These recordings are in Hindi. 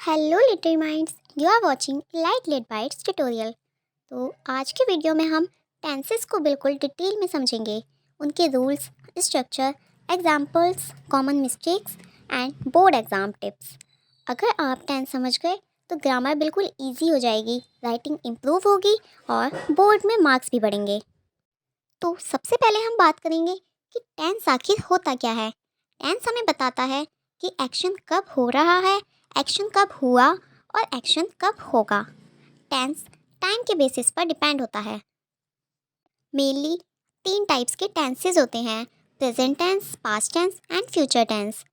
Hello little minds, you are watching light let bites tutorial. तो आज के वीडियो में हम टेंसेस को बिल्कुल डिटेल में समझेंगे, उनके rules, structure, examples, common mistakes and board exam tips. अगर आप टेंस समझ गए तो ग्रामर बिल्कुल इजी हो जाएगी, राइटिंग इम्प्रूव होगी और बोर्ड में मार्क्स भी बढ़ेंगे। तो सबसे पहले हम बात करेंगे कि टेंस आखिर होता क्या है। टेंस हमें बताता है कि एक्शन कब हो रहा है, एक्शन कब हुआ और एक्शन कब होगा। टेंस टाइम के बेसिस पर डिपेंड होता है। मेनली 3 टाइप्स के टेंसेस होते हैं, present tense, past tense and future tense.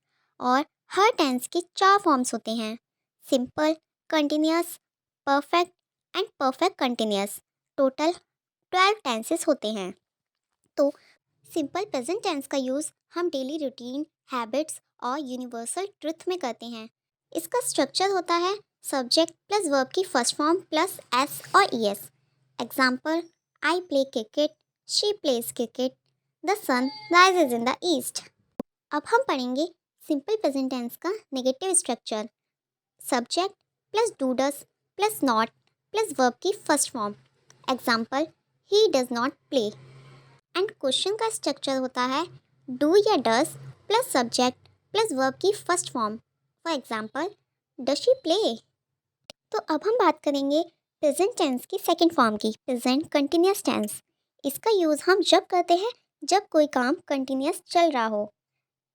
और हर टेंस के 4 फॉर्म्स होते हैं, simple, continuous, perfect and perfect continuous. Total 12 tenses होते हैं। तो सिंपल प्रेजेंट टेंस का यूज़ हम डेली रूटीन, हैबिट्स और यूनिवर्सल ट्रुथ में करते हैं। इसका स्ट्रक्चर होता है सब्जेक्ट प्लस वर्ब की फर्स्ट फॉर्म प्लस एस और e s. Example, I play cricket, she plays cricket, the sun rises in the east. अब हम पढ़ेंगे सिंपल प्रेजेंट टेंस का negative structure. Subject plus do does plus not plus verb की first form. Example, he does not play. And question का स्ट्रक्चर होता है डू या does plus subject plus verb की first form. For example, does she play. तो अब हम बात करेंगे प्रेजेंट टेंस की सेकंड फॉर्म की, प्रेजेंट कंटिन्यूअस टेंस। इसका यूज़ हम जब करते हैं जब कोई काम कंटिन्यूअस चल रहा हो।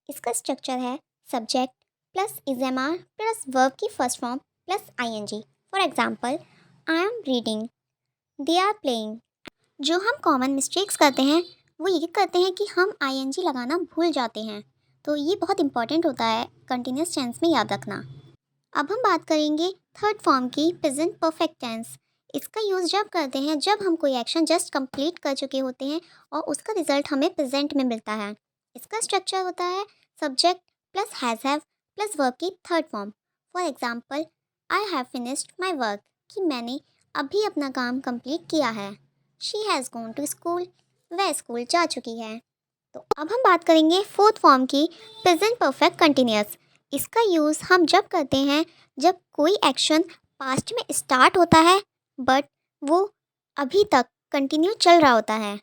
इसका स्ट्रक्चर है subject plus is am are plus verb की first form plus ING. For example, I am reading, they are playing. जो हम कॉमन मिस्टेक्स करते हैं वो ये करते हैं कि हम आईएनजी लगाना भूल जाते हैं। तो ये बहुत इंपॉर्टेंट होता है कंटिन्यूअस टेंस में याद रखना। अब हम बात करेंगे थर्ड फॉर्म की, प्रेजेंट परफेक्ट टेंस। इसका यूज़ जब करते हैं जब हम कोई एक्शन जस्ट कंप्लीट कर चुके होते हैं और उसका रिजल्ट हमें प्रेजेंट में मिलता है। इसका स्ट्रक्चर होता है subject plus have plus verb की third form. For example, I have finished my work, कि मैंने अभी अपना काम कंप्लीट किया है। She has gone to school, वह स्कूल जा चुकी है। तो अब हम बात करेंगे फोर्थ फॉर्म की, प्रेजेंट परफेक्ट कंटिन्यूअस। इसका यूज़ हम जब करते हैं जब कोई एक्शन पास्ट में स्टार्ट होता है बट वो अभी तक कंटिन्यू चल रहा होता है।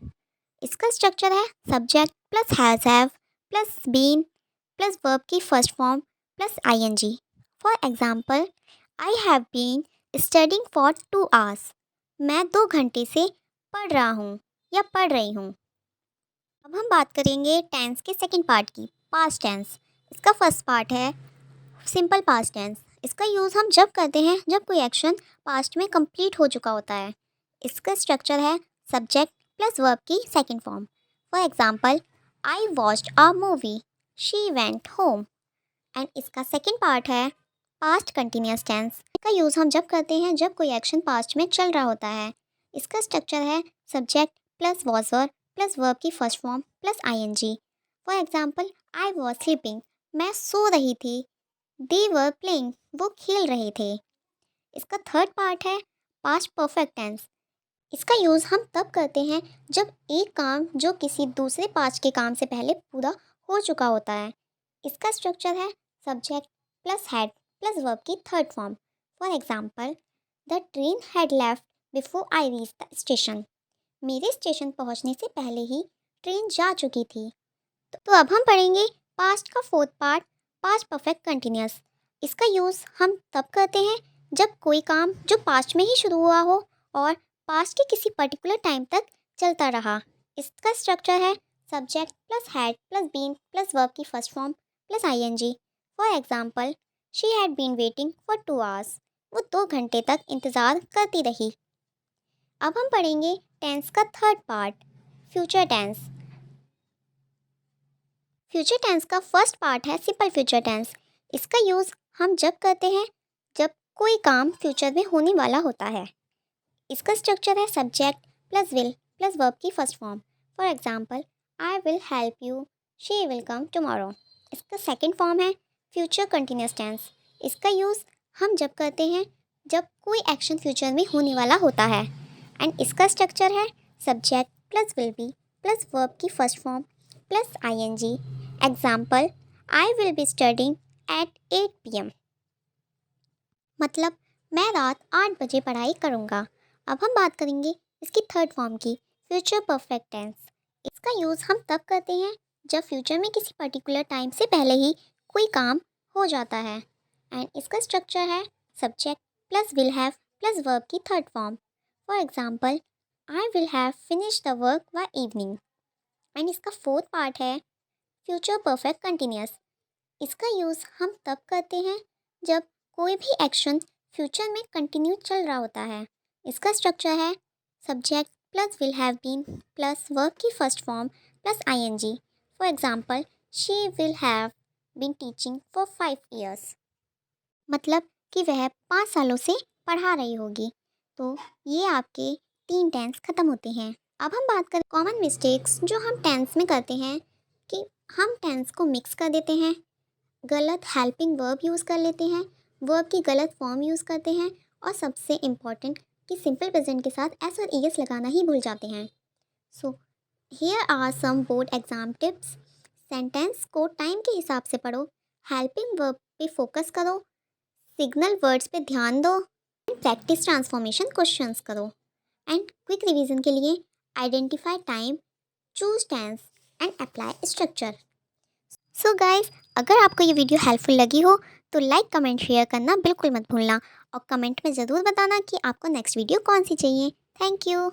इसका स्ट्रक्चर है subject plus have plus been plus verb की first form plus ING. For example, I have been studying for 2 hours, मैं 2 घंटे से पढ़ रहा हूँ या पढ़ रही हूँ। अब हम बात करेंगे टेंस के सेकंड पार्ट की, पास्ट टेंस। इसका फर्स्ट पार्ट है सिंपल पास्ट टेंस। इसका यूज़ हम जब करते हैं जब कोई एक्शन पास्ट में कंप्लीट हो चुका होता है। इसका स्ट्रक्चर है सब्जेक्ट प्लस वर्ब की second form. For example, I watched a movie, she went home. And इसका सेकंड पार्ट है पास्ट कंटिन्यूअस टेंस। इसका यूज़ हम जब करते हैं जब कोई एक्शन पास्ट में चल रहा होता है। इसका स्ट्रक्चर है subject plus was were plus verb की first form plus ING. For example, I was sleeping, मैं सो रही थी। दे वर प्लेइंग, वो खेल रहे थे। इसका थर्ड पार्ट है पास्ट परफेक्ट टेंस। इसका यूज़ हम तब करते हैं जब एक काम जो किसी दूसरे पास्ट के काम से पहले पूरा हो चुका होता है। इसका स्ट्रक्चर है subject plus had plus verb की third form. For example, the train had left before I reach the station, मेरे स्टेशन पहुंचने से पहले ही ट्रेन जा चुकी थी। तो अब हम पढ़ेंगे पास्ट का fourth part, past perfect continuous. इसका यूज़ हम तब करते हैं जब कोई काम जो पास्ट में ही शुरू हुआ हो और पास्ट के किसी पर्टिकुलर टाइम तक चलता रहा। इसका स्ट्रक्चर है subject plus had plus been plus verb की first form plus ING. For example, she had been waiting for 2 hours, वो 2 घंटे तक इंतज़ार करती रही। अब हम पढ़ेंगे टेंस का third part, future tense. Future tense का फर्स्ट पार्ट है सिंपल फ्यूचर टेंस। इसका यूज़ हम जब करते हैं जब कोई काम फ्यूचर में होने वाला होता है। इसका स्ट्रक्चर है subject plus will plus verb की first form. For example, I will help you, she will come tomorrow. इसका सेकंड फॉर्म है फ्यूचर कंटिन्यूअस टेंस। इसका यूज़ हम जब करते हैं जब कोई एक्शन फ्यूचर में होने वाला होता है। एंड इसका स्ट्रक्चर है subject plus will be plus verb की first form plus I N G. Example, I will be studying at 8 PM। मतलब मैं रात 8 बजे पढ़ाई करूँगा। अब हम बात करेंगे इसकी थर्ड फॉर्म की, फ्यूचर परफेक्ट टेंस। इसका यूज़ हम तब करते हैं जब फ्यूचर में किसी पर्टिकुलर टाइम से पहले ही कोई काम हो जाता है। एंड इसका स्ट्रक्चर है subject plus will have plus verb की third form. For example, I will have finish the work by evening. And इसका फोर्थ पार्ट है फ्यूचर परफेक्ट कंटिन्यूस। इसका यूज़ हम तब करते हैं जब कोई भी एक्शन फ्यूचर में कंटिन्यू चल रहा होता है। इसका स्ट्रक्चर है subject plus will have been plus verb की first form plus ING. For example, she will have been teaching for 5 years। मतलब कि वह 5 सालों से पढ़ा रही होगी। तो ये आपके 3 टेंस ख़त्म होते हैं। अब हम बात करें कॉमन मिस्टेक्स जो हम टेंस में करते हैं, कि हम टेंस को मिक्स कर देते हैं, गलत हेल्पिंग वर्ब यूज़ कर लेते हैं, वर्ब की गलत फॉर्म यूज़ करते हैं, और सबसे इम्पॉर्टेंट कि सिंपल प्रेजेंट के साथ एस और ईएस लगाना ही भूल जाते हैं। So here are some board exam tips. Sentence को टाइम के हिसाब से पढ़ो, हेल्पिंग वर्ब पे फोकस करो, सिग्नल वर्ड्स पे ध्यान दो, एंड प्रैक्टिस ट्रांसफॉर्मेशन क्वेश्चंस करो। एंड क्विक रिवीजन के लिए identify time, choose tense and apply structure. So guys, अगर आपको ये वीडियो हेल्पफुल लगी हो तो लाइक कमेंट शेयर करना बिल्कुल मत भूलना, और कमेंट में ज़रूर बताना कि आपको नेक्स्ट वीडियो कौन सी चाहिए। Thank you.